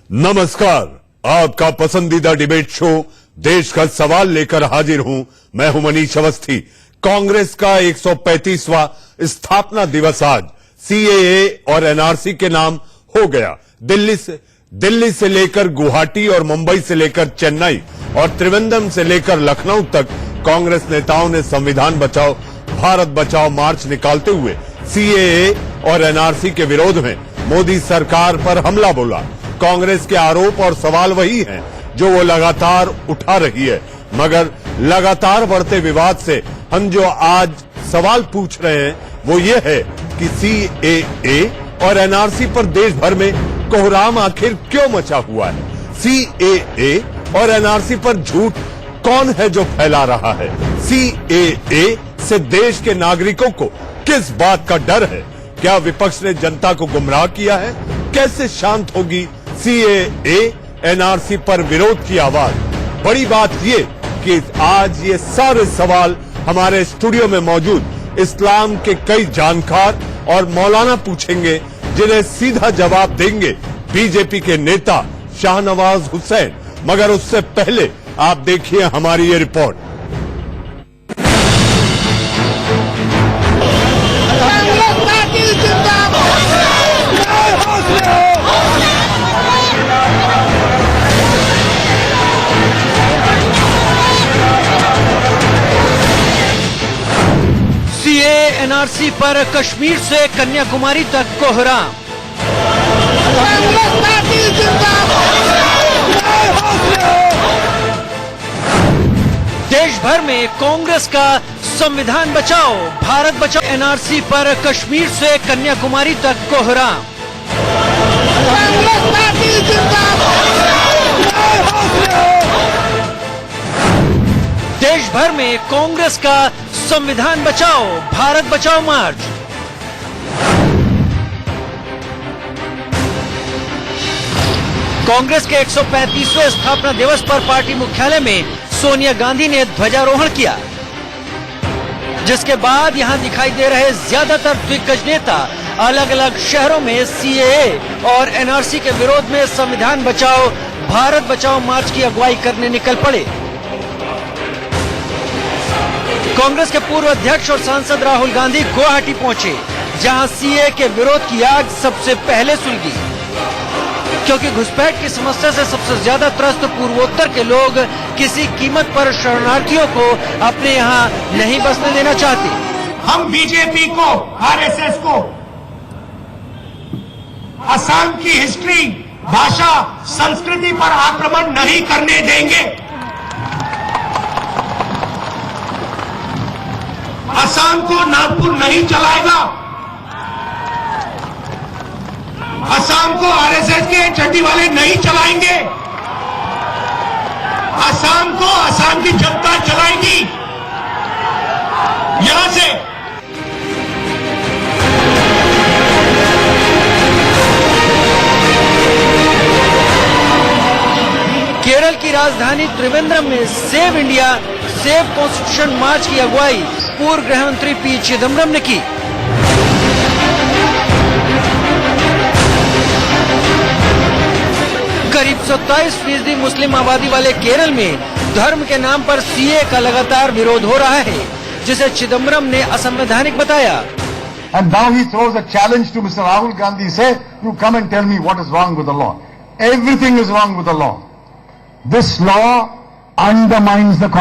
नमस्कार, आपका पसंदीदा डिबेट शो देश का सवाल लेकर हाजिर हूं। मैं हूं मनीष अवस्थी। कांग्रेस का 135वां स्थापना दिवस आज सीएए और एनआरसी के नाम हो गया। दिल्ली से लेकर गुवाहाटी और मुंबई से लेकर चेन्नई और त्रिवेंद्रम से लेकर लखनऊ तक कांग्रेस नेताओं ने संविधान बचाओ भारत बचाओ मार्च निकालते हुए सीएए और एनआरसी के विरोध में मोदी सरकार पर हमला बोला। कांग्रेस के आरोप और सवाल वही हैं जो वो लगातार उठा रही है, मगर लगातार बढ़ते विवाद से हम जो आज सवाल पूछ रहे हैं वो ये है कि सीएए और एनआरसी पर देश भर में कोहराम आखिर क्यों मचा हुआ है। सीएए और एनआरसी पर झूठ कौन है जो फैला रहा है। सीएए से देश के नागरिकों को किस बात का डर है। क्या विपक्ष ने जनता को गुमराह किया है। कैसे शांत होगी सीएए एनआरसी पर विरोध की आवाज। बड़ी बात ये कि आज ये सारे सवाल हमारे स्टूडियो में मौजूद इस्लाम के कई जानकार और मौलाना पूछेंगे, जिन्हें सीधा जवाब देंगे बीजेपी के नेता शाहनवाज हुसैन। मगर उससे पहले आप देखिए हमारी ये रिपोर्ट। एनआरसी पर कश्मीर से कन्याकुमारी तक कोहराम। देश भर में कांग्रेस का संविधान बचाओ भारत बचाओ एनआरसी पर कश्मीर से कन्याकुमारी तक कोहराम। देश भर में कांग्रेस का संविधान बचाओ भारत बचाओ मार्च। कांग्रेस के 135वें स्थापना दिवस पर पार्टी मुख्यालय में सोनिया गांधी ने ध्वजारोहण किया, जिसके बाद यहां दिखाई दे रहे ज्यादातर दिग्गज नेता अलग अलग शहरों में सीएए और एनआरसी के विरोध में संविधान बचाओ भारत बचाओ मार्च की अगुवाई करने निकल पड़े। कांग्रेस के पूर्व अध्यक्ष और सांसद राहुल गांधी गुवाहाटी पहुंचे, जहां सीएए के विरोध की आग सबसे पहले सुलगी, क्योंकि घुसपैठ की समस्या से सबसे ज्यादा त्रस्त पूर्वोत्तर के लोग किसी कीमत पर शरणार्थियों को अपने यहां नहीं बसने देना चाहते। हम बीजेपी को, आरएसएस को असम की हिस्ट्री, भाषा, संस्कृति पर आक्रमण नहीं करने देंगे। असम को नागपुर नहीं चलाएगा। असम को आरएसएस के चड्डी वाले नहीं चलाएंगे। असम को असम की जनता चलाएगी। यहां से केरल की राजधानी त्रिवेंद्रम में सेव इंडिया सेव कॉन्स्टिट्यूशन मार्च की अगुवाई पूर्व गृह मंत्री पी चिदम्बरम ने की। करीब 27% मुस्लिम आबादी वाले केरल में धर्म के नाम पर सीए का लगातार विरोध हो रहा है, जिसे चिदम्बरम ने असंवैधानिक बताया। And now he throws a challenge to Mr. Rahul Gandhi, say, you come and tell me what is wrong with the law. Everything is wrong with the law. This law undermines the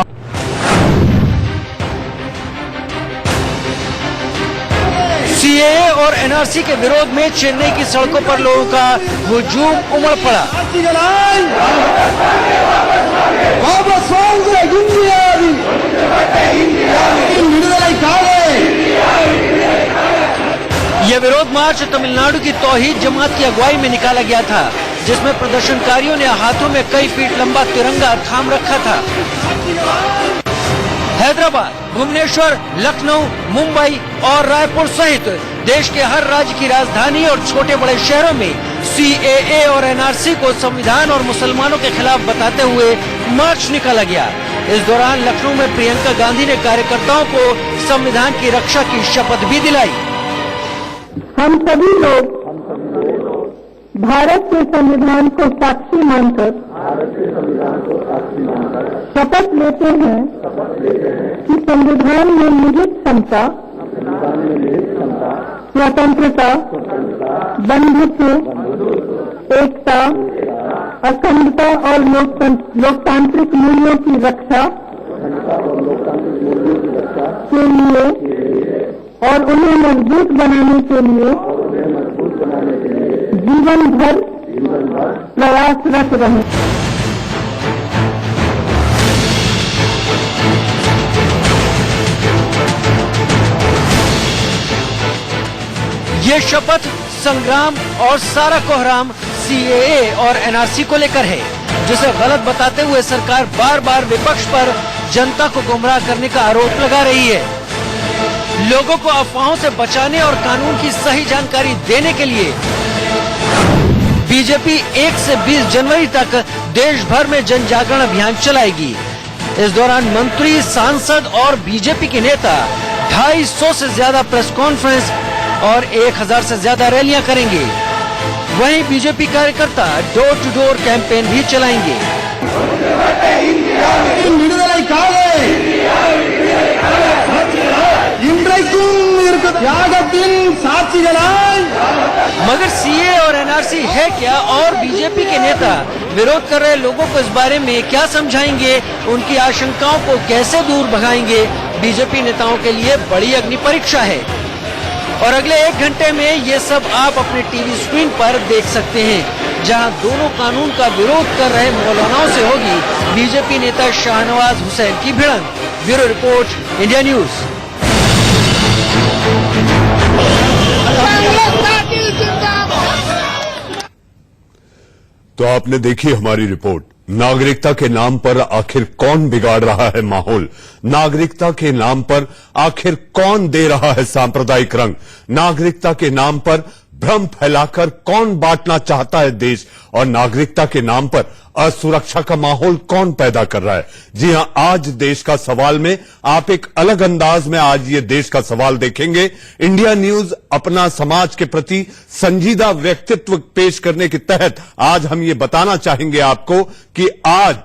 CAA और NRC के विरोध में चेन्नई की सड़कों पर लोगों का हुजूम उमड़ पड़ा। यह विरोध मार्च तमिलनाडु की तौहीद जमात की अगुवाई में निकाला गया था, जिसमें प्रदर्शनकारियों ने हाथों में कई फीट लंबा तिरंगा थाम रखा था। हैदराबाद, भुवनेश्वर, लखनऊ, मुंबई और रायपुर सहित देश के हर राज्य की राजधानी और छोटे बड़े शहरों में सीएए और एनआरसी को संविधान और मुसलमानों के खिलाफ बताते हुए मार्च निकाला गया। इस दौरान लखनऊ में प्रियंका गांधी ने कार्यकर्ताओं को संविधान की रक्षा की शपथ भी दिलाई। हम सभी लोग भारत के संविधान को साक्षी मानकर शपथ लेते हैं कि संविधान में निहित क्षमता, स्वतंत्रता, बंधुत्व, एकता, अखंडता और लोकतांत्रिक मूल्यों की रक्षा के लिए और उन्हें मजबूत बनाने के लिए जीवन भर प्रयासरत रहे। ये शपथ संग्राम और सारा कोहराम सीएए और एनआरसी को लेकर है, जिसे गलत बताते हुए सरकार बार बार विपक्ष पर जनता को गुमराह करने का आरोप लगा रही है। लोगों को अफवाहों से बचाने और कानून की सही जानकारी देने के लिए बीजेपी 1 से 20 जनवरी तक देश भर में जन जागरण अभियान चलाएगी। इस दौरान मंत्री, सांसद और बीजेपी के नेता 250 से ज्यादा प्रेस कॉन्फ्रेंस और 1000 से ज्यादा रैलियां करेंगे। वहीं बीजेपी कार्यकर्ता डोर टू डोर कैंपेन भी चलाएंगे। मगर सीए और एनआरसी है क्या, और बीजेपी के नेता विरोध कर रहे लोगों को इस बारे में क्या समझाएंगे, उनकी आशंकाओं को कैसे दूर भगाएंगे, बीजेपी नेताओं के लिए बड़ी अग्नि परीक्षा है। और अगले 1 घंटे में ये सब आप अपने टीवी स्क्रीन पर देख सकते हैं, जहां दोनों कानून का विरोध कर रहे मौलानाओं से होगी बीजेपी नेता शाहनवाज हुसैन की भिड़ंत। Bureau report, India news. तो आपने देखी हमारी रिपोर्ट। नागरिकता के नाम पर आखिर कौन बिगाड़ रहा है माहौल? नागरिकता के नाम पर आखिर कौन दे रहा है सांप्रदायिक रंग? नागरिकता के नाम पर भ्रम फैलाकर कौन बांटना चाहता है देश? और नागरिकता के नाम पर असुरक्षा का माहौल कौन पैदा कर रहा है? जी हां, आज देश का सवाल में आप एक अलग अंदाज में आज ये देश का सवाल देखेंगे। इंडिया न्यूज अपना समाज के प्रति संजीदा व्यक्तित्व पेश करने के तहत आज हम ये बताना चाहेंगे आपको कि आज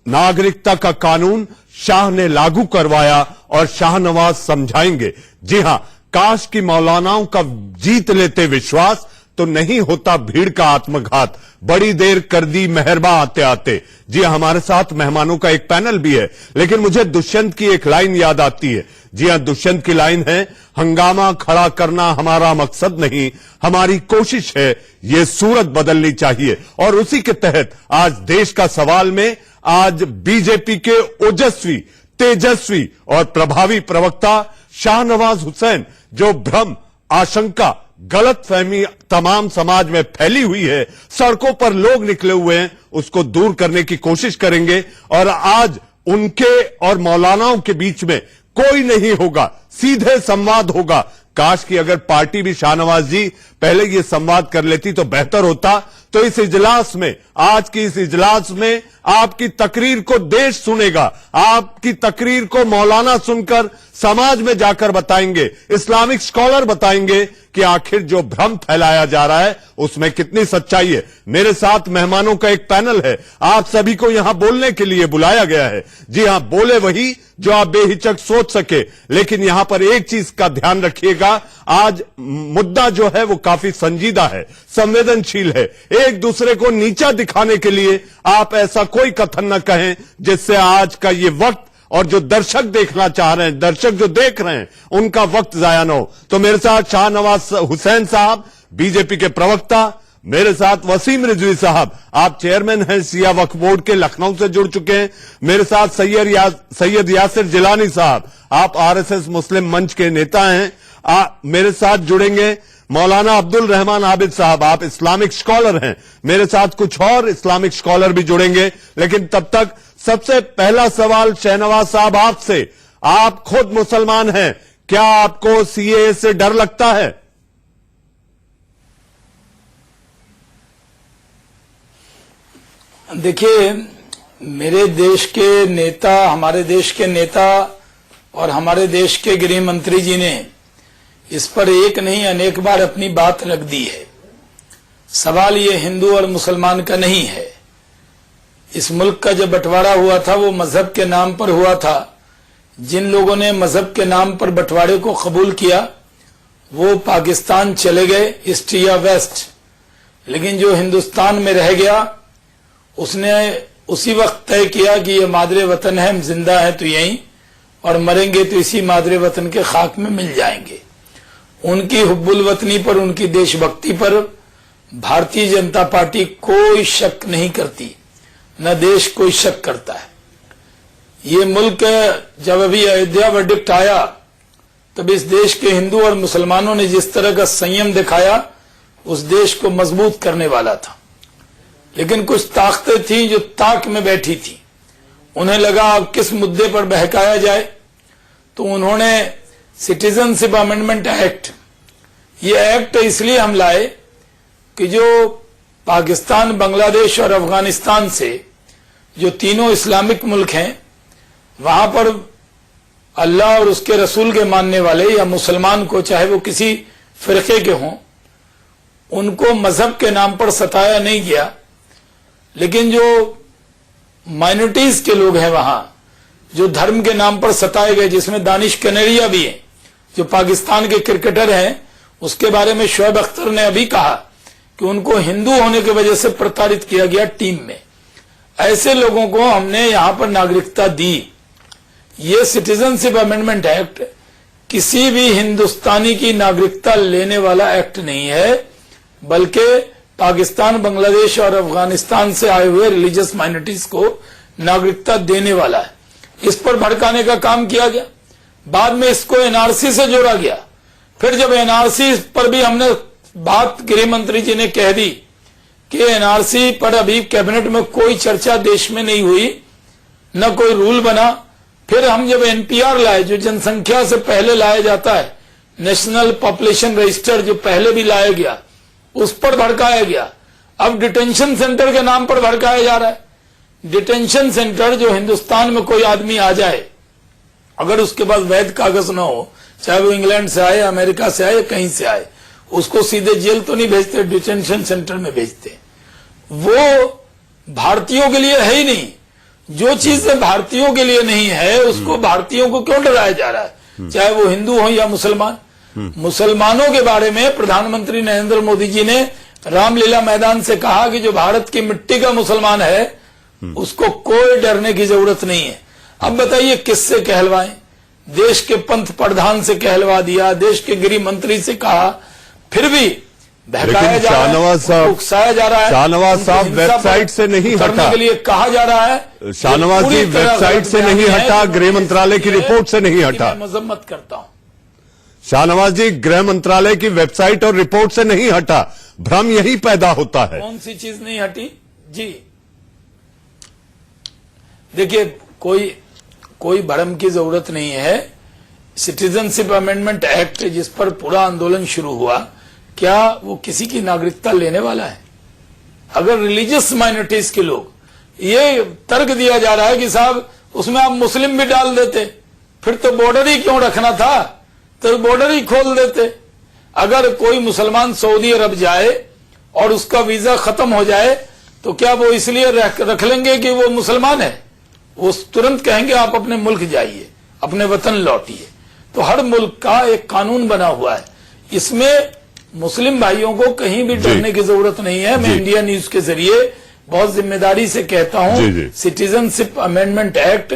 नागरिकता का कानून शाह ने लागू करवाया और शाहनवाज समझाएंगे। जी हां, काश की मौलानाओं का जीत लेते विश्वास, तो नहीं होता भीड़ का आत्मघात। बड़ी देर कर दी मेहरबा आते आते। जी हमारे साथ मेहमानों का एक पैनल भी है, लेकिन मुझे दुष्यंत की एक लाइन याद आती है। जी हां, दुष्यंत की लाइन है, हंगामा खड़ा करना हमारा मकसद नहीं, हमारी कोशिश है ये सूरत बदलनी चाहिए। और उसी के तहत आज देश का सवाल में आज बीजेपी के ओजस्वी, तेजस्वी और प्रभावी प्रवक्ता शाहनवाज हुसैन, जो भ्रम, आशंका, गलतफहमी तमाम समाज में फैली हुई है, सड़कों पर लोग निकले हुए हैं, उसको दूर करने की कोशिश करेंगे। और आज उनके और मौलानाओं के बीच में कोई नहीं होगा, सीधे संवाद होगा। काश कि अगर पार्टी भी शाहनवाज जी पहले ये संवाद कर लेती तो बेहतर होता। तो इस इजलास में, आज की इस इजलास में आपकी तकरीर को देश सुनेगा, आपकी तकरीर को मौलाना सुनकर समाज में जाकर बताएंगे, इस्लामिक स्कॉलर बताएंगे कि आखिर जो भ्रम फैलाया जा रहा है उसमें कितनी सच्चाई है। मेरे साथ मेहमानों का एक पैनल है, आप सभी को यहां बोलने के लिए बुलाया गया है। जी हां, बोले वही जो आप बेहिचक सोच सके, लेकिन यहां पर एक चीज का ध्यान रखिएगा, आज मुद्दा जो है वो काफी संजीदा है, संवेदनशील है। एक दूसरे को नीचा दिखाने के लिए आप ऐसा कोई कथन न कहें जिससे आज का ये वक्त और जो दर्शक देखना चाह रहे हैं, दर्शक जो देख रहे हैं, उनका वक्त जाया न हो। तो मेरे साथ शाहनवाज हुसैन साहब, बीजेपी के प्रवक्ता, मेरे साथ वसीम रिजवी साहब, आप चेयरमैन हैं सिया वक्फ बोर्ड के, लखनऊ से जुड़ चुके हैं। मेरे साथ सैयद यासिर जिलानी साहब, आप आरएसएस मुस्लिम मंच के नेता हैं। मेरे साथ जुड़ेंगे मौलाना अब्दुल रहमान आबिद साहब, आप इस्लामिक स्कॉलर हैं। मेरे साथ कुछ और इस्लामिक स्कॉलर भी जुड़ेंगे, लेकिन तब तक सबसे पहला सवाल शाहनवाज साहब आपसे, आप खुद मुसलमान हैं, क्या आपको सीएए से डर लगता है? देखिए, मेरे देश के नेता, हमारे देश के नेता और हमारे देश के गृह मंत्री जी ने इस पर एक नहीं अनेक बार अपनी बात रख दी है। सवाल ये हिंदू और मुसलमान का नहीं है। इस मुल्क का जब बंटवारा हुआ था वो मजहब के नाम पर हुआ था। जिन लोगों ने मजहब के नाम पर बंटवारे को कबूल किया वो पाकिस्तान चले गए, ईस्ट या वेस्ट, लेकिन जो हिंदुस्तान में रह गया उसने उसी वक्त तय किया कि ये मादरे वतन है, हम जिंदा हैं तो यहीं और मरेंगे तो इसी मादरे वतन के खाक में मिल जाएंगे। उनकी हुब्बुल वतनी पर, उनकी देशभक्ति पर भारतीय जनता पार्टी कोई शक नहीं करती, न देश कोई शक करता है। ये मुल्क जब अभी अयोध्या वर्डिक्ट आया तब इस देश के हिंदू और मुसलमानों ने जिस तरह का संयम दिखाया उस देश को मजबूत करने वाला था। लेकिन कुछ ताकतें थीं जो ताक में बैठी थी। उन्हें लगा अब किस मुद्दे पर बहकाया जाए, तो उन्होंने सिटीजनशिप अमेंडमेंट एक्ट, ये एक्ट इसलिए हम लाए कि जो पाकिस्तान, बांग्लादेश और अफगानिस्तान से जो तीनों इस्लामिक मुल्क हैं वहां पर अल्लाह और उसके रसूल के मानने वाले या मुसलमान को, चाहे वो किसी फिरके के हों, उनको मजहब के नाम पर सताया नहीं गया। लेकिन जो माइनॉरिटीज के लोग हैं वहां, जो धर्म के नाम पर सताए गए, जिसमें दानिश कनेरिया भी है जो पाकिस्तान के क्रिकेटर हैं, उसके बारे में शोएब अख्तर ने अभी कहा कि उनको हिंदू होने की वजह से प्रताड़ित किया गया टीम में। ऐसे लोगों को हमने यहां पर नागरिकता दी। ये सिटीजनशिप अमेंडमेंट एक्ट किसी भी हिंदुस्तानी की नागरिकता लेने वाला एक्ट नहीं है, बल्कि पाकिस्तान, बांग्लादेश और अफगानिस्तान से आए हुए रिलीजियस माइनॉरिटीज को नागरिकता देने वाला है। इस पर भड़काने का काम किया गया। बाद में इसको एनआरसी से जोड़ा गया। फिर जब एनआरसी पर भी हमने बात, गृह मंत्री जी ने कह दी कि एनआरसी पर अभी कैबिनेट में कोई चर्चा देश में नहीं हुई, न कोई रूल बना। फिर हम जब एनपीआर लाए, जो जनसंख्या से पहले लाया जाता है, नेशनल पॉपुलेशन रजिस्टर जो पहले भी लाया गया, उस पर भड़काया गया। अब डिटेंशन सेंटर के नाम पर भड़काया जा रहा है। डिटेंशन सेंटर, जो हिंदुस्तान में कोई आदमी आ जाए, अगर उसके पास वैध कागज न हो, चाहे वो इंग्लैंड से आए, अमेरिका से आए, कहीं से आए, उसको सीधे जेल तो नहीं भेजते, डिटेंशन सेंटर में भेजते। वो भारतीयों के लिए है ही नहीं। जो चीजें भारतीयों के लिए नहीं है उसको भारतीयों को क्यों डराया जा रहा है, चाहे वो हिंदू हो या मुसलमान। मुसलमानों के बारे में प्रधानमंत्री नरेंद्र मोदी जी ने रामलीला मैदान से कहा कि जो भारत की मिट्टी का मुसलमान है उसको कोई डरने की जरूरत नहीं है। अब बताइए किससे कहलवाएं? देश के पंथ प्रधान से कहलवा दिया, देश के गृह मंत्री से कहा, फिर भी बहकाया जा रहा है, उकसाया जा रहा है। शाहनवाज साहब वेबसाइट से नहीं हटा, के लिए कहा जा रहा है। शाहनवाज जी वेबसाइट से नहीं हटा, गृह मंत्रालय की रिपोर्ट से नहीं हटा। मैं मजम्मत करता हूं। शाहनवाज जी गृह मंत्रालय की वेबसाइट और रिपोर्ट से नहीं हटा, भ्रम यही पैदा होता है। कौन सी चीज नहीं हटी जी? देखिए, कोई भ्रम की जरूरत नहीं है। सिटीजनशिप अमेंडमेंट एक्ट जिस पर पूरा आंदोलन शुरू हुआ, क्या वो किसी की नागरिकता लेने वाला है? अगर रिलीजियस माइनॉरिटीज के लोग, ये तर्क दिया जा रहा है कि साहब उसमें आप मुस्लिम भी डाल देते, फिर तो बॉर्डर ही क्यों रखना था, तो बॉर्डर ही खोल देते। अगर कोई मुसलमान सऊदी अरब जाए और उसका वीजा खत्म हो जाए तो क्या वो इसलिए रख लेंगे कि वो मुसलमान है? वो तुरंत कहेंगे आप अपने मुल्क जाइए, अपने वतन लौटिए। तो हर मुल्क का एक कानून बना हुआ है, इसमें मुस्लिम भाइयों को कहीं भी डरने की जरूरत नहीं है। मैं इंडिया न्यूज के जरिए बहुत जिम्मेदारी से कहता हूं, सिटीजनशिप अमेंडमेंट एक्ट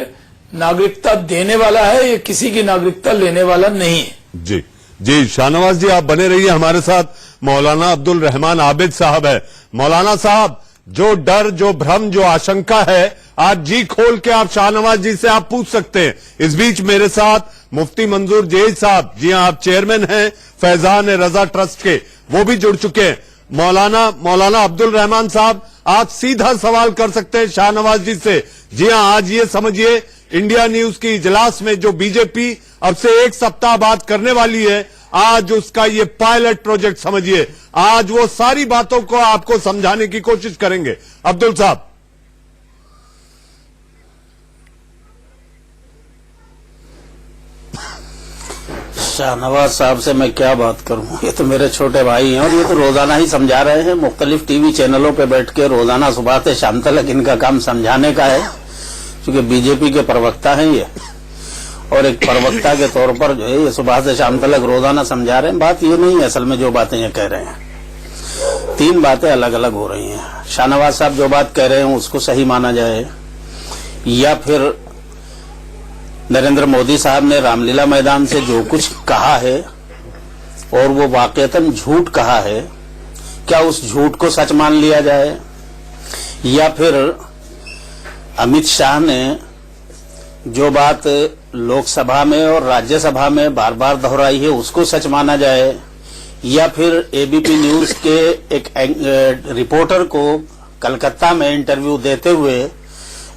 नागरिकता देने वाला है, ये किसी की नागरिकता लेने वाला नहीं है। जी जी, शाहनवाज जी आप बने रहिए हमारे साथ। मौलाना अब्दुल रहमान आबिद साहब है। मौलाना साहब, जो डर, जो भ्रम, जो आशंका है, आज जी खोल के आप शाहनवाज जी से आप पूछ सकते हैं। इस बीच मेरे साथ मुफ्ती मंजूर जेज साहब, जी हां, आप चेयरमैन हैं फैजान रजा ट्रस्ट के, वो भी जुड़ चुके हैं। मौलाना अब्दुल रहमान साहब, आप सीधा सवाल कर सकते हैं शाहनवाज जी से। जी हां, आज ये समझिए, इंडिया न्यूज की इजलास में जो बीजेपी अब से एक सप्ताह बाद करने वाली है, आज उसका ये पायलट प्रोजेक्ट समझिए। आज वो सारी बातों को आपको समझाने की कोशिश करेंगे। अब्दुल साहब। शाहनवाज साहब से मैं क्या बात करूं, ये तो मेरे छोटे भाई हैं और ये तो रोजाना ही समझा रहे हैं। मुख्तलिफ टीवी चैनलों पे बैठ के रोजाना सुबह से शाम तक इनका काम समझाने का है, क्योंकि बीजेपी के प्रवक्ता हैं ये, और एक प्रवक्ता के तौर पर जो है ये सुबह से शाम तक रोजाना समझा रहे हैं। बात ये नहीं है असल में जो बातें ये कह रहे हैं, तीन बातें अलग अलग हो रही हैं। शाहनवाज साहब जो बात कह रहे हैं उसको सही माना जाए, या फिर नरेंद्र मोदी साहब ने रामलीला मैदान से जो कुछ कहा है और वो वाकईतन झूठ कहा है, क्या उस झूठ को सच मान लिया जाए, या फिर अमित शाह ने जो बात लोकसभा में और राज्यसभा में बार बार दोहराई है उसको सच माना जाए, या फिर एबीपी न्यूज के एक रिपोर्टर को कलकत्ता में इंटरव्यू देते हुए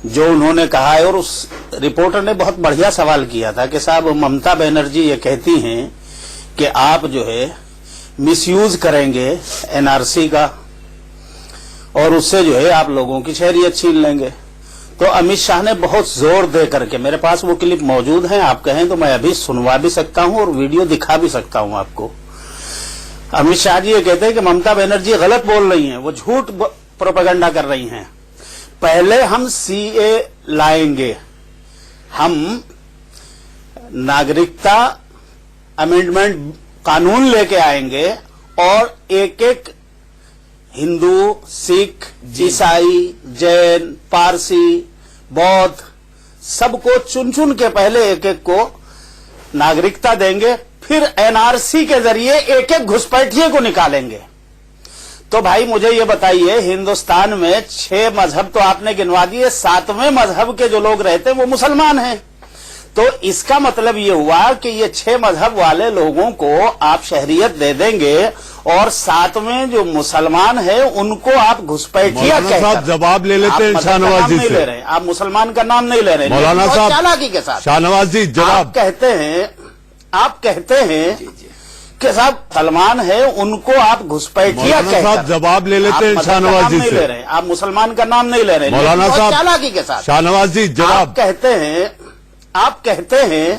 जो उन्होंने कहा है, और उस रिपोर्टर ने बहुत बढ़िया सवाल किया था कि साहब ममता बनर्जी ये कहती हैं कि आप जो है मिसयूज करेंगे एनआरसी का और उससे जो है आप लोगों की शहरियत छीन लेंगे। तो अमित शाह ने बहुत जोर दे करके, मेरे पास वो क्लिप मौजूद है, आप कहें तो मैं अभी सुनवा भी सकता हूं और वीडियो दिखा भी सकता हूं आपको। अमित शाह जी ये कहते हैं कि ममता बनर्जी गलत बोल रही हैं, वो झूठ प्रोपेगेंडा कर रही हैं। पहले हम सीए लाएंगे, हम नागरिकता अमेंडमेंट कानून लेके आएंगे और एक एक हिंदू, सिख, ईसाई, जैन, पारसी, बौद्ध सबको चुन चुन के पहले एक एक को नागरिकता देंगे, फिर एनआरसी के जरिए एक एक घुसपैठिए को निकालेंगे। तो भाई मुझे ये बताइए, हिंदुस्तान में 6 मजहब तो आपने गिनवा दिए, 7वें मजहब के जो लोग रहते हैं वो मुसलमान हैं। तो इसका मतलब ये हुआ कि ये 6 मजहब वाले लोगों को आप शहरियत दे देंगे और 7वें जो मुसलमान है उनको आप घुसपैठिया कहकर जवाब ले लेते हैं शाहनवाज जी से। आप मुसलमान का नाम नहीं ले रहे, मौलाना साहब चालाकी के साथ शाहनवाज जी जवाब। आप कहते हैं कि साहब सलमान है उनको आप घुसपैठिया कहकर जवाब ले लेते हैं शाहनवाज जी से। आप मुसलमान का नाम नहीं ले रहे, मौलाना साहब चालाकी के साथ शाहनवाज जी जवाब। आप कहते हैं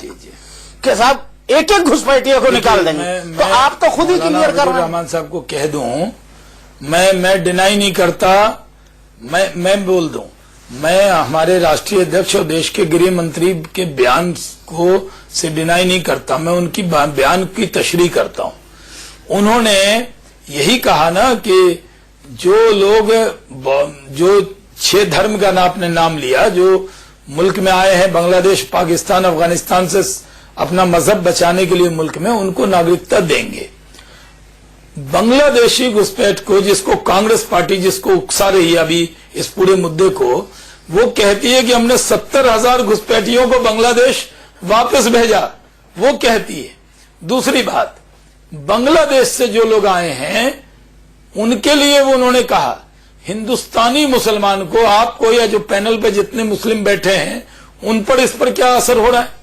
कि साहब एक एक घुसपैठिया को निकाल देंगे, तो आप तो खुद ही क्लियर कर रहे हैं। रहमान साहब को कह दूं, मैं डिनाई नहीं करता, मैं बोल दूं, मैं हमारे राष्ट्रीय अध्यक्ष और देश के गृह मंत्री के बयान को से डिनाई नहीं करता, मैं उनकी बयान की तशरीह करता हूं। उन्होंने यही कहा ना कि जो लोग जो 6 धर्म का आपने नाम लिया, जो मुल्क में आए हैं बांग्लादेश, पाकिस्तान, अफगानिस्तान से अपना मजहब बचाने के लिए मुल्क में, उनको नागरिकता देंगे। बांग्लादेशी घुसपैठ को, जिसको कांग्रेस पार्टी जिसको उकसा रही है अभी इस पूरे मुद्दे को, वो कहती है कि हमने 70,000 घुसपैठियों को बांग्लादेश वापस भेजा, वो कहती है। दूसरी बात, बांग्लादेश से जो लोग आए हैं उनके लिए वो उन्होंने कहा हिंदुस्तानी मुसलमान को, आपको या जो पैनल पे जितने मुस्लिम बैठे हैं उन पर इस पर क्या असर हो रहा है?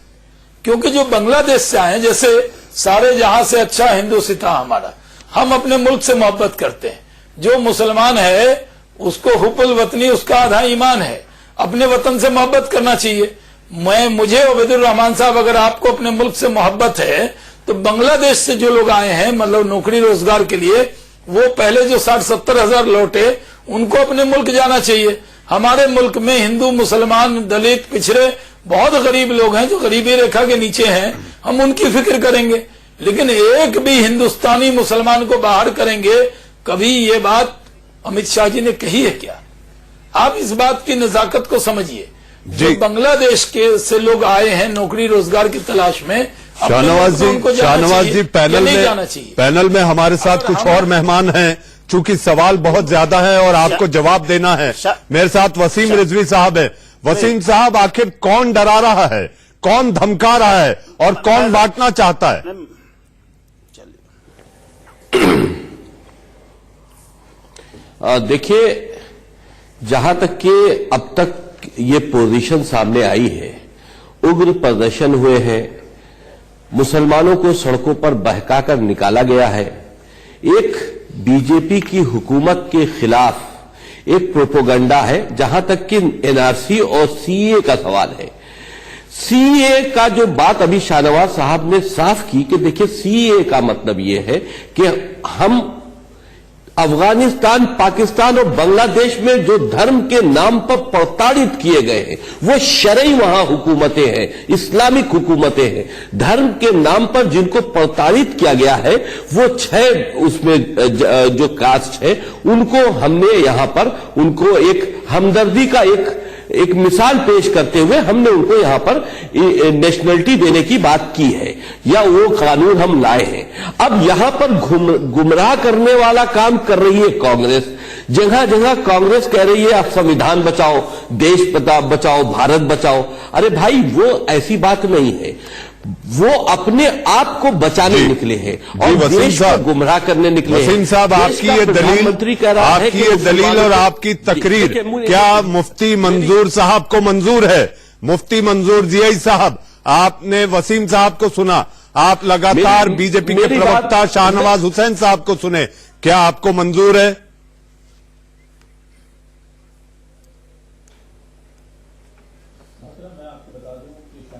क्योंकि जो बांग्लादेश से आए, जैसे सारे जहां से अच्छा हिंदू सिता हमारा, हम अपने मुल्क से मोहब्बत करते हैं। जो मुसलमान है उसको हुब्बुल वतनी, उसका आधा ईमान है, अपने वतन से मोहब्बत करना चाहिए। मुझे उबैदुर रहमान साहब, अगर आपको अपने मुल्क से मोहब्बत है तो बांग्लादेश से जो लोग आए हैं मतलब नौकरी रोजगार के लिए, वो पहले जो 60-70 हजार लौटे उनको अपने मुल्क जाना चाहिए। हमारे मुल्क में हिंदू, मुसलमान, दलित, पिछड़े बहुत गरीब लोग हैं जो गरीबी रेखा के नीचे हैं, हम उनकी फिक्र करेंगे, लेकिन एक भी हिंदुस्तानी मुसलमान को बाहर करेंगे? कभी ये बात अमित शाह जी ने कही है क्या? आप इस बात की नजाकत को समझिए। जो बांग्लादेश के से लोग आए हैं नौकरी रोजगार की तलाश में, शाहनवाज जी पैनल में हमारे साथ कुछ और मेहमान हैं, चूंकि सवाल बहुत ज्यादा है और आपको जवाब देना है। मेरे साथ वसीम रिजवी साहब है। वसीम साहब, आखिर कौन डरा रहा है, कौन धमका रहा है और कौन बांटना चाहता है? देखिए, जहां तक कि अब तक ये पोजीशन सामने आई है, उग्र प्रदर्शन हुए हैं, मुसलमानों को सड़कों पर बहकाकर निकाला गया है, एक बीजेपी की हुकूमत के खिलाफ एक प्रोपोगंडा है। जहां तक कि एनआरसी और सीए का सवाल है, सीए का जो बात अभी शाहनवाज साहब ने साफ की कि देखिए सीए का मतलब यह है कि हम अफगानिस्तान, पाकिस्तान और बांग्लादेश में जो धर्म के नाम पर प्रताड़ित किए गए हैं वो शरई वहां हुकूमतें हैं, इस्लामिक हुकूमतें हैं। धर्म के नाम पर जिनको प्रताड़ित किया गया है वो 6 उसमें जो कास्ट है उनको हमने यहां पर उनको एक हमदर्दी का एक मिसाल पेश करते हुए हमने उनको यहां पर नेशनलिटी देने की बात की है या वो कानून हम लाए हैं। अब यहां पर गुमराह करने वाला काम कर रही है कांग्रेस। जगह जगह कांग्रेस कह रही है आप संविधान बचाओ, देश बचाओ, भारत बचाओ। अरे भाई वो ऐसी बात नहीं है, वो अपने आप को बचाने निकले हैं और देश को गुमराह करने निकले हैं। वसीम साहब, आपकी ये दलील और आपकी तकरीर क्या मुफ्ती मंजूर साहब को मंजूर है? मुफ्ती मंजूर जियाई साहब, आपने वसीम साहब को सुना, आप लगातार बीजेपी के प्रवक्ता शाहनवाज हुसैन साहब को सुने, क्या आपको मंजूर है?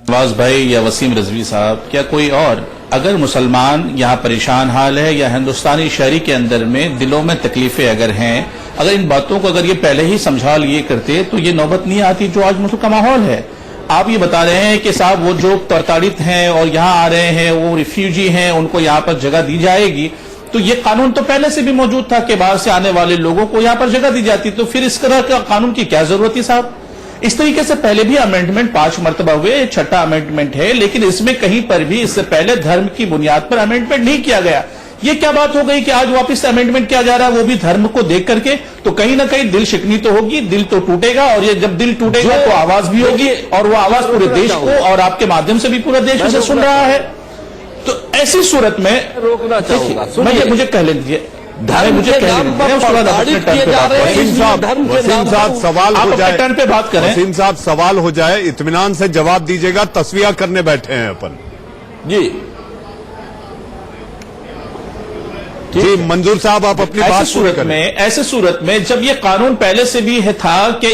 नवाज भाई या वसीम रिजवी साहब, क्या कोई और अगर मुसलमान यहाँ परेशान हाल है या हिंदुस्तानी शहरी के अंदर में दिलों में तकलीफें अगर हैं, अगर इन बातों को अगर ये पहले ही समझा लिए करते तो ये नौबत नहीं आती जो आज मुल्क का माहौल है। आप ये बता रहे हैं कि साहब वो जो प्रताड़ित हैं और यहाँ आ रहे हैं वो रिफ्यूजी हैं, उनको यहाँ पर जगह दी जाएगी, तो ये कानून तो पहले से भी मौजूद था कि बाहर से आने वाले लोगों को यहाँ पर जगह दी जाती, तो फिर इस तरह का कानून की क्या जरूरत थी साहब? इस तरीके से पहले भी अमेंडमेंट 5 मरतबा हुए, 6ठा अमेंडमेंट है, लेकिन इसमें कहीं पर भी इससे पहले धर्म की बुनियाद पर अमेंडमेंट नहीं किया गया। ये क्या बात हो गई कि आज वापस से अमेंडमेंट किया जा रहा है, वो भी धर्म को देख करके? तो कहीं ना कहीं दिल शिकनी तो होगी, दिल तो टूटेगा, और ये जब दिल टूटेगा तो आवाज भी होगी, और वो आवाज पूरे देश को और आपके माध्यम से भी पूरा देश उसे सुन रहा है। तो ऐसी सूरत में रोकना चाहूंगा, मुझे कह लीजिए, मुझे वसीम साहब सवाल हो जाए, टर्न पे बात करें। वसीम साहब सवाल हो जाए, इत्मीनान से जवाब दीजिएगा, तस्वीर करने बैठे हैं अपन। जी मंजूर साहब, आप अपनी बात पूरी करें। ऐसे सूरत में जब ये कानून पहले से भी था कि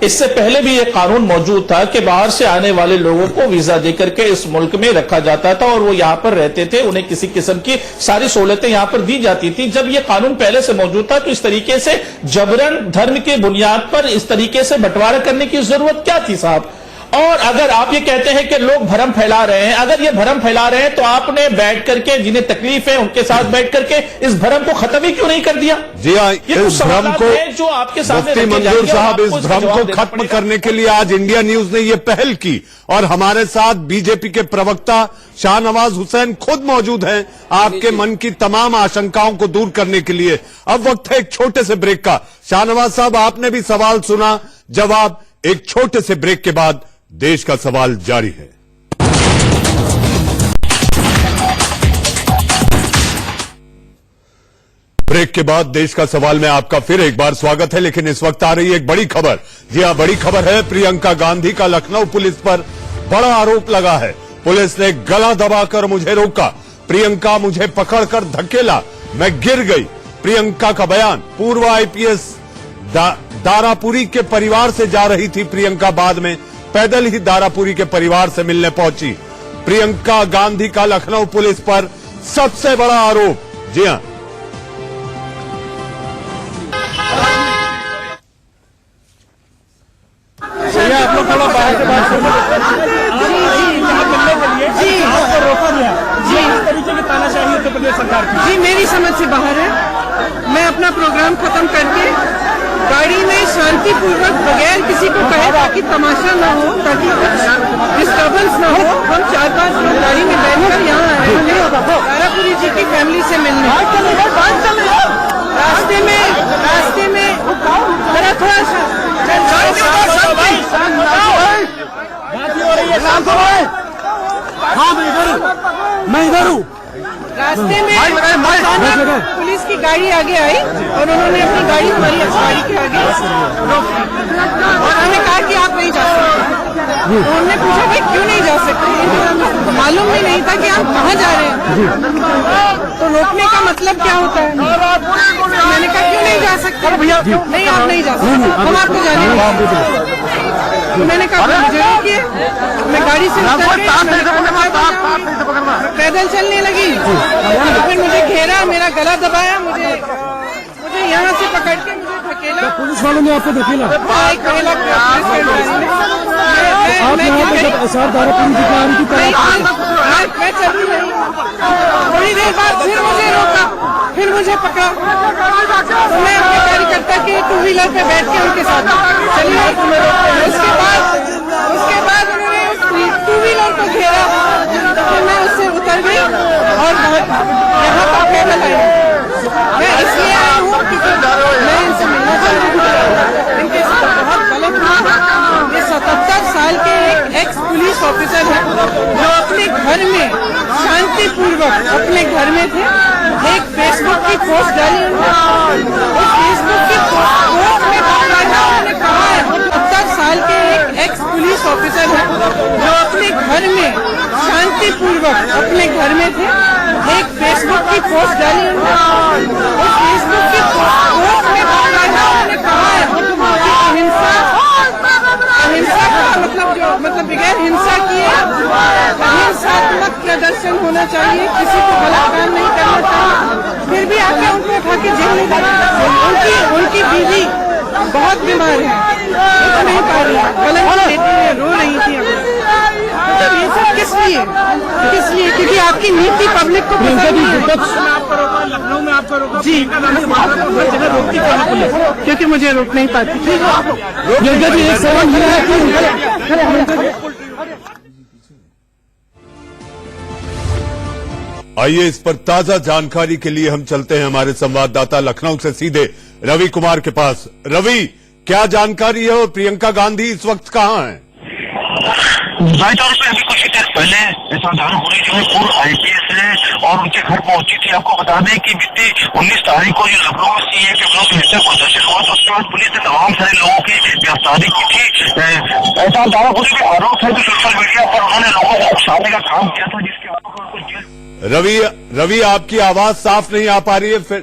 इससे पहले भी ये कानून मौजूद था कि बाहर से आने वाले लोगों को वीजा देकर के इस मुल्क में रखा जाता था और वो यहाँ पर रहते थे, उन्हें किसी किस्म की सारी सहूलतें यहाँ पर दी जाती थी। जब ये कानून पहले से मौजूद था तो इस तरीके से जबरन धर्म के बुनियाद पर इस तरीके से बंटवारा करने की जरूरत क्या थी साहब? और अगर आप ये कहते हैं कि लोग भरम फैला रहे हैं, अगर ये भरम फैला रहे हैं तो आपने बैठ करके जिन्हें तकलीफ है उनके साथ बैठ करके इस भरम को खत्म ही क्यों नहीं कर दिया? जी हाँ, इस भ्रम को जो आपके सामने मुफ्ती मंजूर साहब, इस भ्रम को खत्म करने के लिए आज इंडिया न्यूज ने ये पहल की और हमारे साथ बीजेपी के प्रवक्ता शाहनवाज हुसैन खुद मौजूद हैं आपके मन की तमाम आशंकाओं को दूर करने के लिए। अब वक्त है एक छोटे से ब्रेक का। शाहनवाज साहब, आपने भी सवाल सुना, जवाब एक छोटे से ब्रेक के बाद देश का सवाल जारी है। ब्रेक के बाद देश का सवाल में आपका फिर एक बार स्वागत है, लेकिन इस वक्त आ रही है एक बड़ी खबर। जी हां, बड़ी खबर है। प्रियंका गांधी का लखनऊ पुलिस पर बड़ा आरोप लगा है। पुलिस ने गला दबाकर मुझे रोका, प्रियंका मुझे पकड़कर धकेला, मैं गिर गई। प्रियंका का बयान। पूर्व आईपीएस दारापुरी के परिवार से जा रही थी प्रियंका, बाद में पैदल ही दारापुरी के परिवार से मिलने पहुंची। प्रियंका गांधी का लखनऊ पुलिस पर सबसे बड़ा आरोप। जी हां, आप लोग थोड़ा बाहर से बात जी आपको रोका गया जी, इस तरीके की तानाशाही उत्तर प्रदेश सरकार की जी मेरी समझ से बाहर है। मैं अपना प्रोग्राम खत्म करके गाड़ी में शांतिपूर्वक बगैर किसी को कहे ताकि तमाशा ना हो, ताकि डिस्टर्बेंस ना हो, हम 4-5 लोग गाड़ी में बैठकर यहाँ आए हैं दारापुरी जी की फैमिली से मिलने। रास्ते में जरा थोड़ा सा मैं इधर हूँ। रास्ते में अचानक पुलिस की गाड़ी आगे आई और उन्होंने अपनी गाड़ी हमारी गाड़ी के आगे रोक दी और उन्होंने कहा कि आप नहीं जा सकते। तो उन्होंने पूछा कि क्यों नहीं जा सकते, मालूम भी नहीं था कि आप कहाँ जा रहे हैं। तो रोकने का मतलब क्या होता है? मैंने कहा क्यों नहीं जा सकते? नहीं, आप नहीं जा सकते, हम आपको जाने देंगे। मैंने कहा मुझे कि गाड़ी से उतर के पैदल चलने लगी, तो फिर मुझे घेरा, मेरा गला दबाया, मुझे यहाँ से पकड़ के मुझे धकेला। पुलिस वालों ने आपको धकेला? एक महिला मैं चल रही रही, थोड़ी देर बाद फिर मुझे रोका, फिर मुझे पकड़ा, तो मैं अपने कार्यकर्ता के 2 व्हीलर पे बैठ के उनके साथ चली गई। उसके बाद उन्होंने 2 व्हीलर को घेरा, तो मैं उससे उतर गई और यहाँ पर पैदल आई। मैं इसलिए आई हूँ क्योंकि मैं इनसे मिलना चाहती हूँ। इनके साथ बहुत गलत हुआ। ये 77 साल के एक एक्स पुलिस ऑफिसर है जो अपने घर में शांतिपूर्वक अपने घर में थे। एक फेसबुक की पोस्ट डाली, उस फेसबुक की पोस्ट में उन्होंने कहा है 77 साल के एक एक्स पुलिस ऑफिसर है जो अपने घर में शांतिपूर्वक अपने घर में थे। एक फेसबुक की पोस्ट डाली, उस फेसबुक की पोस्ट में उन्होंने कहा है कि अहिंसा का मतलब बगैर हिंसा किए अहिंसात्मक प्रदर्शन होना चाहिए, किसी को गलत काम नहीं करना चाहिए। फिर भी आके उनको उठा के जेल में डाला। उनकी बीवी बहुत बीमार है, उठ नहीं पा रही है, गलन लेती है, रो रही थी। मतलब ये सब किस लिए? क्योंकि आपकी नीति पब्लिक को पसंद नहीं है। लखनऊ में आपको रोका जी, क्योंकि मुझे रोक नहीं पाती। एक सवाल ये है कि आइए इस पर ताजा जानकारी के लिए हम चलते हैं हमारे संवाददाता लखनऊ से सीधे रवि कुमार के पास। रवि, क्या जानकारी है और प्रियंका गांधी इस वक्त कहाँ हैं? जाहिर तौर पर अभी कुछ ही देर पहले साधारण होली जो है पूर्व आईपीएस है और उनके घर पहुंची थी। आपको बता दें कि बीती 19 तारीख को जो लखनऊ में सीए के विरुद्ध हिंसक प्रदर्शन हुआ तो उसके बाद पुलिस ने तमाम सारे लोगों की गिरफ्तारी की थी। ऐसा दावा होली के आरोप है कि सोशल मीडिया पर उन्होंने लोगों को उकसाने का काम किया था, जिसके आरोप में उनको जेल। रवि आपकी आवाज साफ नहीं आ पा रही है। फिर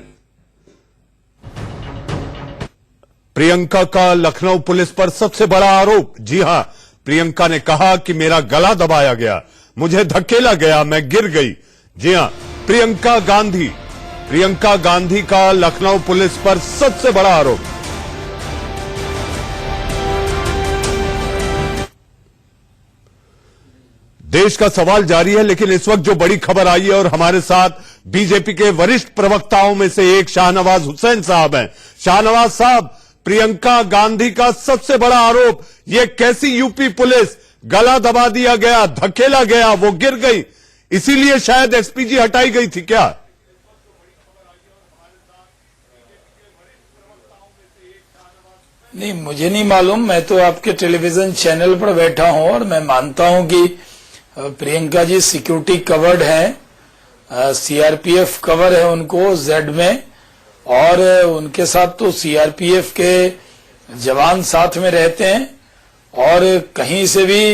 प्रियंका का लखनऊ पुलिस पर सबसे बड़ा आरोप। जी हां, प्रियंका ने कहा कि मेरा गला दबाया गया, मुझे धकेला गया, मैं गिर गई। जी हां, प्रियंका गांधी का लखनऊ पुलिस पर सबसे बड़ा आरोप। देश का सवाल जारी है, लेकिन इस वक्त जो बड़ी खबर आई है और हमारे साथ बीजेपी के वरिष्ठ प्रवक्ताओं में से एक शाहनवाज हुसैन साहब हैं। शाहनवाज साहब, प्रियंका गांधी का सबसे बड़ा आरोप, ये कैसी यूपी पुलिस, गला दबा दिया गया, धकेला गया, वो गिर गई, इसीलिए शायद एसपीजी हटाई गई थी क्या? नहीं, मुझे नहीं मालूम। मैं तो आपके टेलीविजन चैनल पर बैठा हूं और मैं मानता हूं कि प्रियंका जी सिक्योरिटी कवर्ड हैं, सीआरपीएफ कवर है उनको जेड में, और उनके साथ तो सीआरपीएफ के जवान साथ में रहते हैं। और कहीं से भी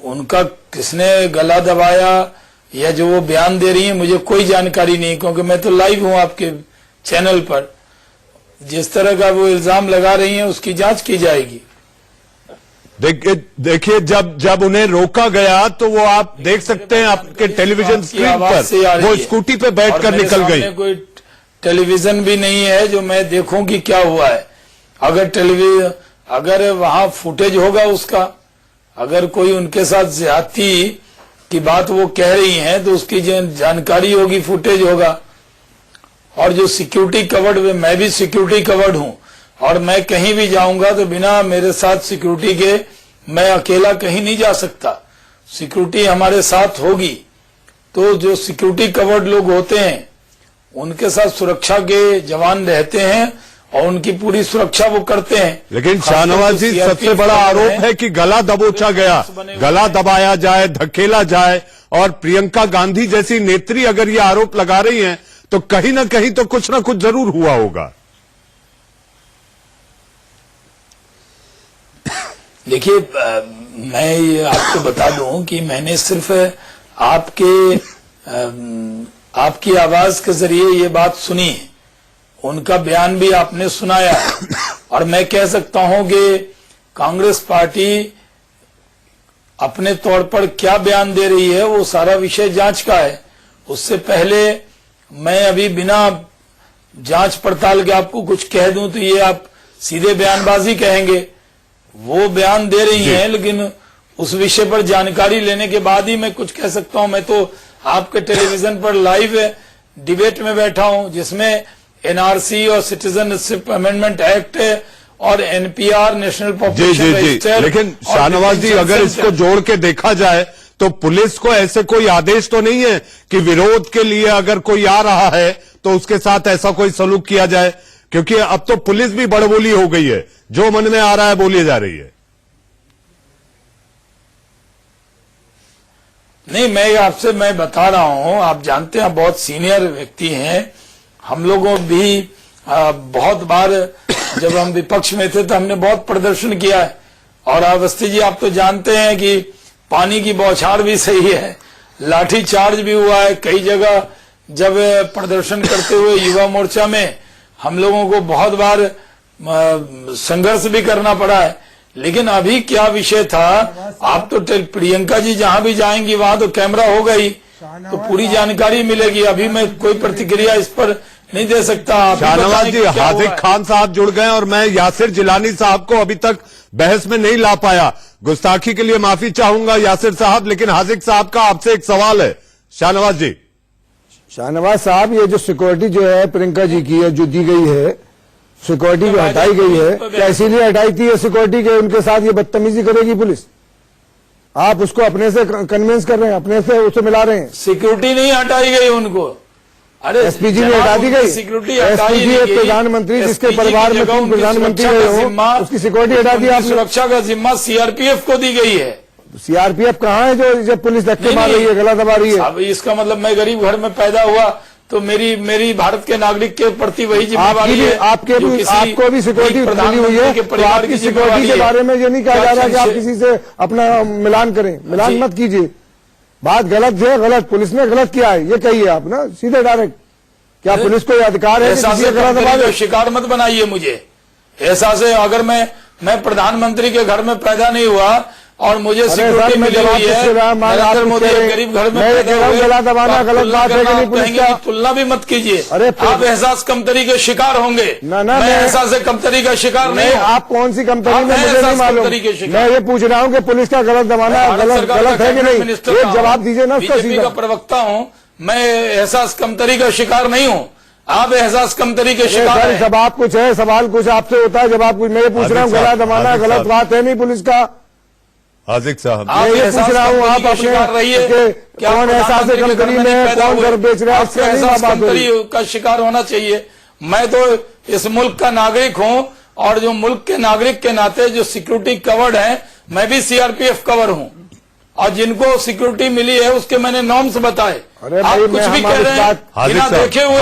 उनका किसने गला दबाया या जो वो बयान दे रही है, मुझे कोई जानकारी नहीं, क्योंकि मैं तो लाइव हूं आपके चैनल पर। जिस तरह का वो इल्जाम लगा रही हैं उसकी जांच की जाएगी। देखिए, जब उन्हें रोका गया तो वो आप देख सकते हैं आपके टेलीविजन स्क्रीन पर, वो स्कूटी पे बैठकर निकल गई। कोई टेलीविजन भी नहीं है जो मैं देखूं कि क्या हुआ है। अगर वहां फुटेज होगा उसका, अगर कोई उनके साथ ज्यादती की बात वो कह रही हैं तो उसकी जानकारी होगी, फुटेज होगा। और जो सिक्योरिटी कवर्ड, मैं भी सिक्योरिटी कवर्ड हूं और मैं कहीं भी जाऊंगा तो बिना मेरे साथ सिक्योरिटी के मैं अकेला कहीं नहीं जा सकता, सिक्योरिटी हमारे साथ होगी। तो जो सिक्योरिटी कवर्ड लोग होते हैं उनके साथ सुरक्षा के जवान रहते हैं और उनकी पूरी सुरक्षा वो करते हैं। लेकिन शाहनवाज जी, सबसे बड़ा आरोप है कि गला दबोचा गया, गला दबाया जाए, धकेला जाए, और प्रियंका गांधी जैसी नेत्री अगर ये आरोप लगा रही हैं तो कहीं ना कहीं तो कुछ ना कुछ जरूर हुआ होगा। देखिए, मैं ये आपको बता दूं कि मैंने सिर्फ आपकी आवाज के जरिए ये बात सुनी है, उनका बयान भी आपने सुनाया और मैं कह सकता हूं कि कांग्रेस पार्टी अपने तौर पर क्या बयान दे रही है वो सारा विषय जांच का है। उससे पहले मैं अभी बिना जांच पड़ताल के आपको कुछ कह दूं तो ये आप सीधे बयानबाजी कहेंगे। वो बयान दे रही हैं, लेकिन उस विषय पर जानकारी लेने के बाद ही मैं कुछ कह सकता हूं। मैं तो आपके टेलीविजन पर लाइव डिबेट में बैठा हूं, जिसमें एनआरसी और सिटीजनशिप अमेंडमेंट एक्ट और एनपीआर नेशनल पॉपुलेशन रजिस्टर। लेकिन शाहनवाज जी, अगर इसको जोड़ के देखा जाए तो पुलिस को ऐसे कोई आदेश तो नहीं है कि विरोध के लिए अगर कोई आ रहा है तो उसके साथ ऐसा कोई सलूक किया जाए, क्योंकि अब तो पुलिस भी बड़बोली हो गई है, जो मन में आ रहा है बोली जा रही है। नहीं, मैं बता रहा हूं, आप जानते हैं, बहुत सीनियर व्यक्ति हैं। हम लोगों भी बहुत बार जब हम विपक्ष में थे तो हमने बहुत प्रदर्शन किया है। और अवस्थी जी, आप तो जानते हैं कि पानी की बौछार भी सही है, लाठी चार्ज भी हुआ है कई जगह। जब प्रदर्शन करते हुए युवा मोर्चा में हम लोगों को बहुत बार संघर्ष भी करना पड़ा है। लेकिन अभी क्या विषय था, आप तो प्रियंका जी जहां भी जाएंगी वहां तो कैमरा होगा ही, तो पूरी जानकारी मिलेगी। अभी मैं कोई प्रतिक्रिया इस पर नहीं दे सकता। शाहनवाज जी, हाजिक खान साहब जुड़ गए और मैं यासिर जिलानी साहब को अभी तक बहस में नहीं ला पाया। गुस्ताखी के लिए माफी चाहूंगा यासिर साहब, लेकिन हाजिक साहब का आपसे एक सवाल है। शाहनवाज जी। शाहनवाज साहब, ये जो सिक्योरिटी जो है प्रियंका जी की है, जो दी गई है, सिक्योरिटी जो हटाई गई है, क्या इसीलिए हटाई थी ये सिक्योरिटी के उनके साथ ये बदतमीजी करेगी पुलिस? आप उसको अपने से कन्विंस कर रहे हैं, अपने से उसे मिला रहे हैं। सिक्योरिटी नहीं हटाई गई उनको। अरे एसपीजी ने हटा दी गई। सिक्योरिटी एसपीजी एक प्रधानमंत्री जिसके परिवार में तीन प्रधानमंत्री रहे हो, उसकी सिक्योरिटी हटा दी आपने। सुरक्षा का जिम्मा सीआरपीएफ को दी गई है। सीआरपीएफ कहाँ है जो पुलिस धक्के मार रही है, गला दबा रही है? अब इसका मतलब मैं गरीब घर में पैदा हुआ तो मेरी भारत के नागरिक के प्रति वही जिम्मेवारी है। आपको भी सिक्योरिटी मिली हुई है, तो आपकी सिक्योरिटी के बारे में ये नहीं कहा जा रहा कि आप किसी से अपना मिलान करें। मिलान मत कीजिए, बात गलत है, गलत पुलिस ने गलत किया है ये कहिए आप ना, सीधे डायरेक्ट। क्या पुलिस को अधिकार है? शिकार मत बनाइए मुझे। ऐसा से अगर मैं प्रधानमंत्री के घर में पैदा नहीं हुआ और मुझे सिक्योरिटी मिली हुई है, नरेंद्र मोदी गरीब घर में पैदा हुए, गलत बात है कि नहीं? पुलिस का तुलना भी मत कीजिए। अरे आप एहसास कमतरी के शिकार होंगे। मैं एहसास कमतरी का शिकार नहीं। आप कौन सी कमतरी में मुझे नहीं मालूम। मैं ये पूछ रहा हूँ कि पुलिस का गलत दबाना गलत है कि नहीं, एक जवाब दीजिए ना। बीजेपी का प्रवक्ता हूँ मैं, एहसास कमतरी का शिकार नहीं हूँ। आप एहसास कमतरी के शिकार हैं। जवाब कुछ है, सवाल कुछ आपसे होता है, जवाब कुछ। मैं पूछ रहा हूँ गला दबाना गलत बात है नहीं पुलिस का? हाजिक साहब, मैं ये पूछ रहा हूँ, आप अपने कौन एहसास कमतरी में कौन घर बेच रहा है, कमतरी का शिकार होना चाहिए। मैं तो इस मुल्क का नागरिक हूँ और जो मुल्क के नागरिक के नाते जो सिक्योरिटी कवर्ड है, मैं भी सीआरपीएफ कवर हूँ और जिनको सिक्योरिटी मिली है उसके मैंने नॉर्म्स बताए। आप कुछ भी कह रहे हैं बिना देखे हुए।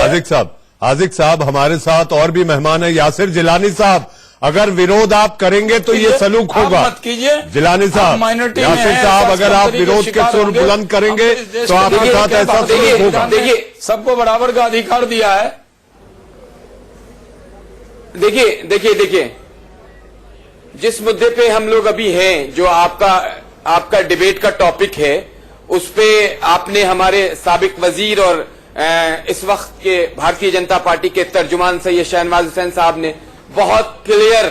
हाजिक साहब, हमारे साथ और भी मेहमान है। यासिर जिलानी साहब, अगर विरोध आप करेंगे तो ये सलूक होगा। मत कीजिए जिलानी साहब, यासिर साहब, अगर आप विरोध के सुर बुलंद करेंगे तो आपके साथ ऐसा सलूक होगा। देखिए, सबको बराबर का अधिकार दिया है। देखिए जिस मुद्दे पे हम लोग अभी हैं, जो आपका डिबेट का टॉपिक है, उस पे आपने हमारे साबिक वजीर और इस वक्त के भारतीय जनता पार्टी के तर्जुमान सैयद शाहनवाज हुसैन साहब ने बहुत क्लियर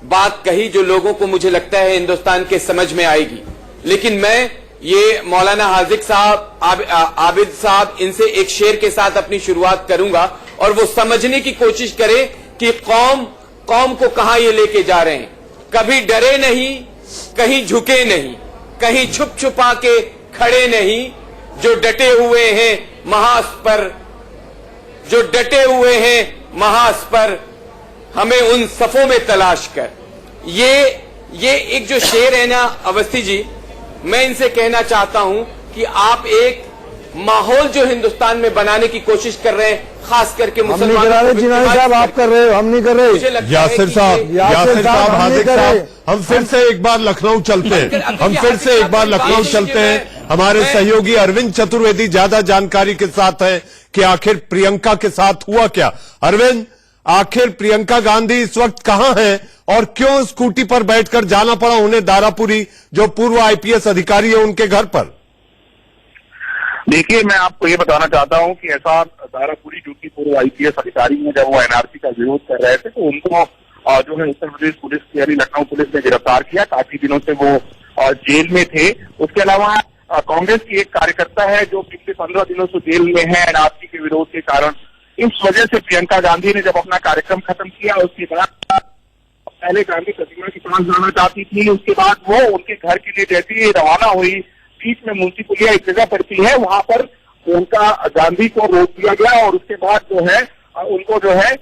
बात कही, जो लोगों को मुझे लगता है हिंदुस्तान के समझ में आएगी। लेकिन मैं ये मौलाना हाजिक साहब, आबिद साहब, इनसे एक शेर के साथ अपनी शुरुआत करूंगा और वो समझने की कोशिश करें कि कौम को कहां ये लेके जा रहे हैं। कभी डरे नहीं, कहीं झुके नहीं, कहीं छुप छुपा के खड़े नहीं, जो डटे हुए हैं महास पर, जो डटे हुए हैं महास पर, हमें उन सफों में तलाश कर। ये एक जो शेर है ना अवस्थी जी, मैं इनसे कहना चाहता हूं कि आप एक माहौल जो हिंदुस्तान में बनाने की कोशिश कर रहे हैं, खास करके मुसलमानों को। साहब आप कर रहे हो, हम नहीं कर रहे। यासिर साहब, हाजिक साहब, हम फिर से एक बार लखनऊ चलते हैं। हमारे सहयोगी अरविंद चतुर्वेदी ज्यादा जानकारी के साथ है कि आखिर प्रियंका के साथ हुआ क्या। अरविंद, आखिर प्रियंका गांधी इस वक्त कहां है और क्यों स्कूटी पर बैठकर जाना पड़ा उन्हें दारापुरी, जो पूर्व आईपीएस अधिकारी है, उनके घर पर? देखिए, मैं आपको ये बताना चाहता हूं कि ऐसा दारापुरी जो कि पूर्व आईपीएस अधिकारी हैं, जब वो एनआरसी का विरोध कर रहे थे तो उनको जो है उत्तर प्रदेश पुलिस यानी लखनऊ पुलिस ने गिरफ्तार किया। काफी दिनों से वो जेल में थे। उसके अलावा कांग्रेस की एक कार्यकर्ता है जो पिछले 15 दिनों से जेल में है एनआरसी के विरोध के कारण। इस वजह से प्रियंका गांधी ने जब अपना कार्यक्रम खत्म किया, उसके बाद पहले गांधी प्रतिमा के पास जाना चाहती थी, उसके बाद वो उनके घर के लिए जैसे ही रवाना हुई, बीच में मुंशी पुलिया एक जगह पड़ती है, वहां पर प्रियंका गांधी को रोक दिया गया और उसके बाद जो है उनको जो है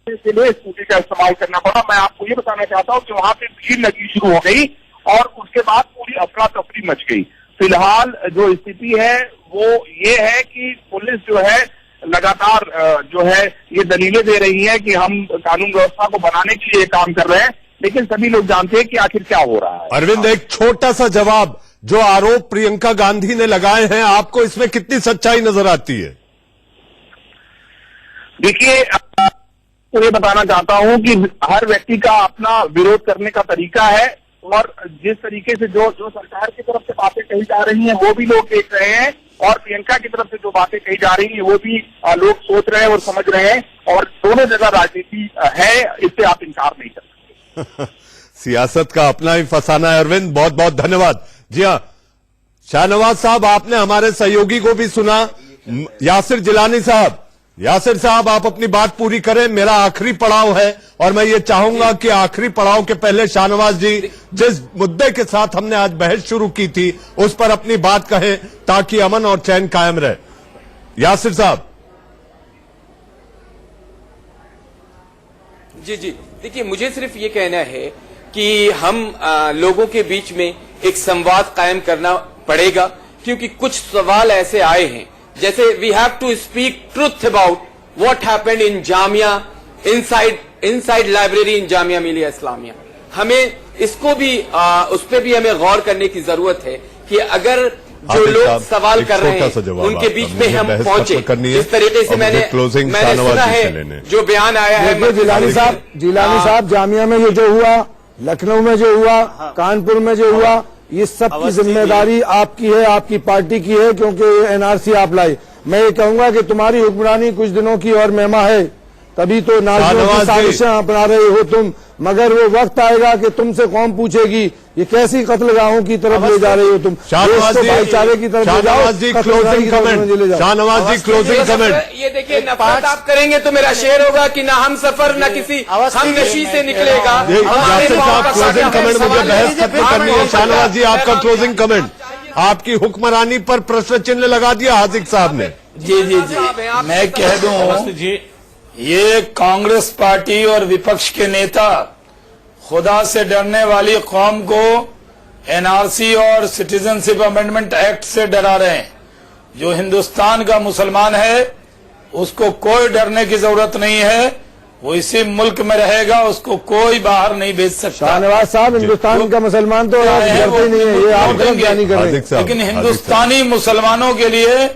के लिए स्कूटी का इस्तेमाल करना पड़ा। मैं आपको ये बताना चाहता हूं कि वहां पे भीड़ लगी शुरू हो गई और उसके बाद पूरी अफरा तफरी मच गई। फिलहाल जो स्थिति है वो ये है कि पुलिस जो है लगातार जो है ये दलीलें दे रही है कि हम कानून व्यवस्था को बनाने के लिए काम कर रहे हैं, लेकिन सभी लोग जानते हैं कि आखिर क्या हो रहा है। अरविंद, एक छोटा सा जवाब, जो आरोप प्रियंका गांधी ने लगाए हैं, आपको इसमें कितनी सच्चाई नजर आती है? देखिए, तो ये बताना चाहता हूं कि हर व्यक्ति का अपना विरोध करने का तरीका है और जिस तरीके से जो सरकार की तरफ से बातें कही जा रही हैं वो भी लोग देख रहे हैं और प्रियंका की तरफ से जो बातें कही जा रही हैं वो भी लोग सोच रहे हैं और समझ रहे हैं और दोनों जगह राजनीति है, इससे आप इनकार नहीं कर सकते। सियासत का अपना ही फसाना है। अरविंद, बहुत बहुत धन्यवाद। जी हाँ, शाहनवाज साहब, आपने हमारे सहयोगी को भी सुना। यासिर जिलानी साहब, यासिर साहब, आप अपनी बात पूरी करें, मेरा आखिरी पड़ाव है और मैं ये चाहूंगा कि आखिरी पड़ाव के पहले शाहनवाज जी जिस मुद्दे के साथ हमने आज बहस शुरू की थी उस पर अपनी बात कहें ताकि अमन और चैन कायम रहे। यासिर साहब। जी, देखिए, मुझे सिर्फ ये कहना है कि हम लोगों के बीच में एक संवाद कायम करना पड़ेगा, क्योंकि कुछ सवाल ऐसे आए हैं जैसे we have to speak truth about what happened in Jamia, inside library in Jamia Millia Islamia. हमें इसको भी उस पर भी हमें गौर करने की जरूरत है कि अगर जो लोग सवाल कर रहे हैं उनके बीच में हम पहुंचे, इस तरीके से मैंने सुना है जो बयान आया है। जिलानी साहब, जामिया में ये जो हुआ, लखनऊ में जो हुआ, कानपुर में जो हुआ, ये सब की जिम्मेदारी आपकी है, आपकी पार्टी की है, क्योंकि एनआरसी आप लाई। मैं ये कहूंगा कि तुम्हारी हुक्मरानी कुछ दिनों की और महिमा है, तभी तो नाजियों की साजिशें अपना रहे हो तुम, मगर वो वक्त आएगा कि तुमसे कौन पूछेगी ये कैसी कत्लगाहों की तरफ ले जा रहे हो तुम, भाईचारे की तरफ ले जाओ। क्लोजिंग कमेंट, शाहनवाज जी, क्लोजिंग कमेंट। ये देखिए, नफरत आप करेंगे तो मेरा शेर होगा कि ना हम सफर न किसी हम नशी से निकलेगा। क्लोजिंग कमेंट, मुझे बहस खत्म करनी है। शाहनवाज जी, आपका क्लोजिंग कमेंट। आपकी हुक्मरानी पर प्रश्न चिन्ह लगा दिया हाजिक साहब ने। जी, मैं कह दूं, ये कांग्रेस पार्टी और विपक्ष के नेता खुदा से डरने वाली कौम को एनआरसी और सिटीजनशिप अमेंडमेंट एक्ट से डरा रहे हैं। जो हिंदुस्तान का मुसलमान है उसको कोई डरने की जरूरत नहीं है, वो इसी मुल्क में रहेगा, उसको कोई बाहर नहीं भेज सकता। शाहनवाज साहब, हिंदुस्तान का मुसलमान तो डरते नहीं है, ये आप गलत बयानी कर रहे हैं। लेकिन हिंदुस्तानी मुसलमानों के लिए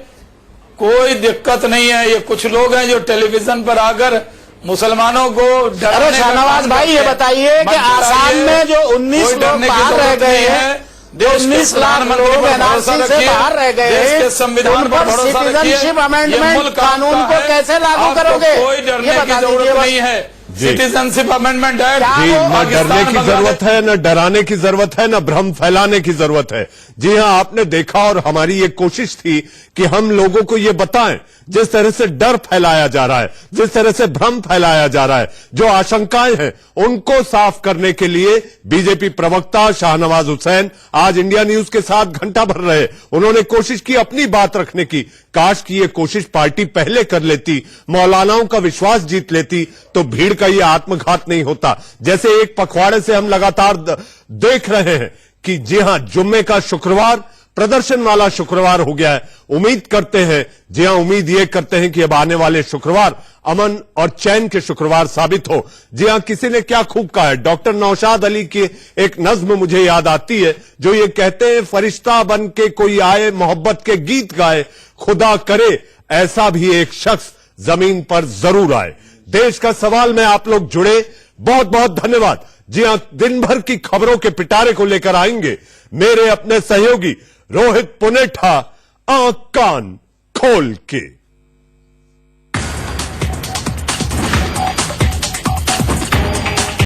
कोई दिक्कत नहीं है। ये कुछ लोग हैं जो टेलीविजन पर आकर मुसलमानों को अरे शाहनवाज भाई, ये बताइए कि आसाम में जो 19 लोग बाहर रह गए हैं, 19 लाख लोग एनआरसी से बाहर रह गए हैं, संविधान पर सिटीजनशिप अमेंडमेंट कानून को कैसे लागू करोगे? कोई डरने की जरूरत नहीं है। सिटीजनशिप अमेंडमेंट एक्ट, न डरने की जरूरत है, न डराने की जरूरत है, न भ्रम फैलाने की जरूरत है। जी हां, आपने देखा और हमारी ये कोशिश थी कि हम लोगों को ये बताएं, जिस तरह से डर फैलाया जा रहा है, जिस तरह से भ्रम फैलाया जा रहा है, जो आशंकाएं हैं उनको साफ करने के लिए बीजेपी प्रवक्ता शाहनवाज हुसैन आज इंडिया न्यूज के साथ घंटा भर रहे। उन्होंने कोशिश की अपनी बात रखने की। काश की ये कोशिश पार्टी पहले कर लेती, मौलानाओं का विश्वास जीत लेती, तो भीड़ का ये आत्मघात नहीं होता। जैसे एक पखवाड़े से हम लगातार देख रहे हैं कि जी हां, जुम्मे का शुक्रवार प्रदर्शन वाला शुक्रवार हो गया है। उम्मीद करते हैं, जी हां, उम्मीद ये करते हैं कि अब आने वाले शुक्रवार अमन और चैन के शुक्रवार साबित हो। जी हां, किसी ने क्या खूब कहा है, डॉक्टर नौशाद अली की एक नज्म मुझे याद आती है जो ये कहते हैं, फरिश्ता बन के कोई आए, मोहब्बत के गीत गाए, खुदा करे ऐसा भी एक शख्स जमीन पर जरूर आए। देश का सवाल में आप लोग जुड़े, बहुत बहुत धन्यवाद। जी हां, दिन भर की खबरों के पिटारे को लेकर आएंगे मेरे अपने सहयोगी रोहित पुनेठा, आंख कान खोल के।